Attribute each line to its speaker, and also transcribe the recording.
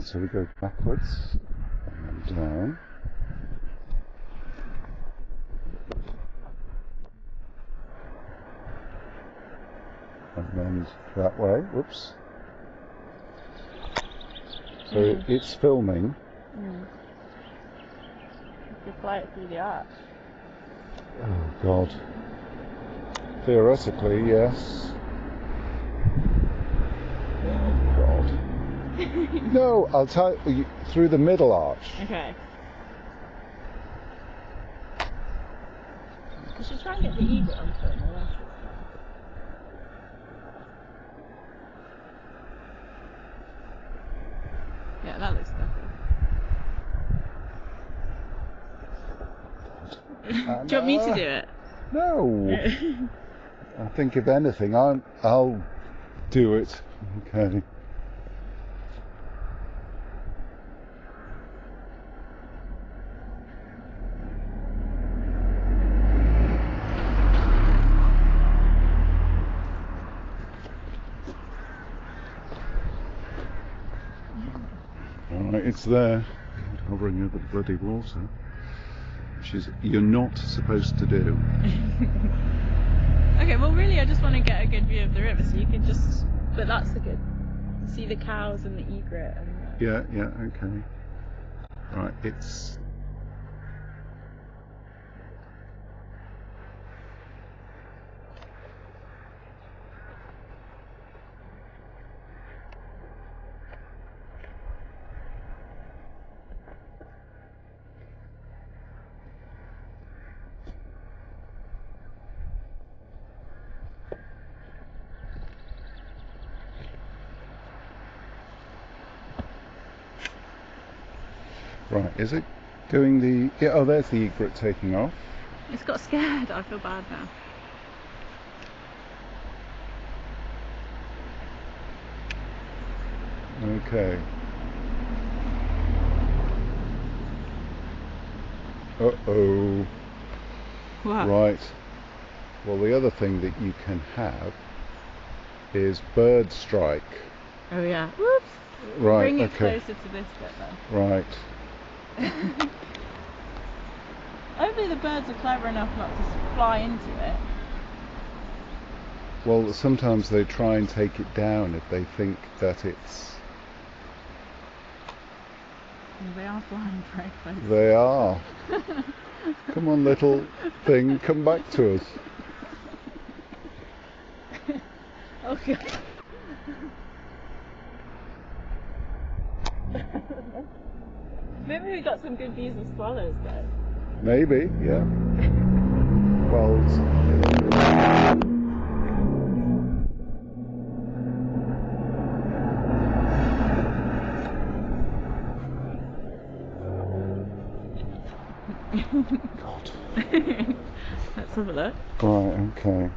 Speaker 1: so we go backwards and down. And then that way, whoops. So it's filming.
Speaker 2: You could fly it through the arch.
Speaker 1: Oh God. Theoretically, yes. Oh God. No, I'll tell you, through the middle arch.
Speaker 2: Okay. You should try and get the egret on film, or else it's fine. Yeah, that looks better. Do you want me to do it?
Speaker 1: No. I think if anything, I'll do it. Okay. Alright, it's there. Hovering over the bloody water. Which is, you're not supposed to do.
Speaker 2: Okay, well really I just want to get a good view of the river, so you can just, but that's the good, you see the cows and the egret and
Speaker 1: Yeah, okay. Right, it's... Right, is it doing the... Yeah, oh, there's the egret taking off.
Speaker 2: it's got scared. I feel bad now.
Speaker 1: Okay. Uh-oh.
Speaker 2: What?
Speaker 1: Right. Well, the other thing that you can have is bird strike.
Speaker 2: Oh yeah. Whoops.
Speaker 1: Right,
Speaker 2: Bring it
Speaker 1: okay.
Speaker 2: closer to this bit then.
Speaker 1: Right.
Speaker 2: Hopefully the birds are clever enough not to fly into it.
Speaker 1: Well, sometimes they try and take it down if they think that it's...
Speaker 2: They are flying very close.
Speaker 1: They are. Come on, little thing, come back to us.
Speaker 2: Oh god. Maybe we got some good views of swallows though.
Speaker 1: Maybe, yeah. Well, God.
Speaker 2: Let's have a look.
Speaker 1: Right, okay.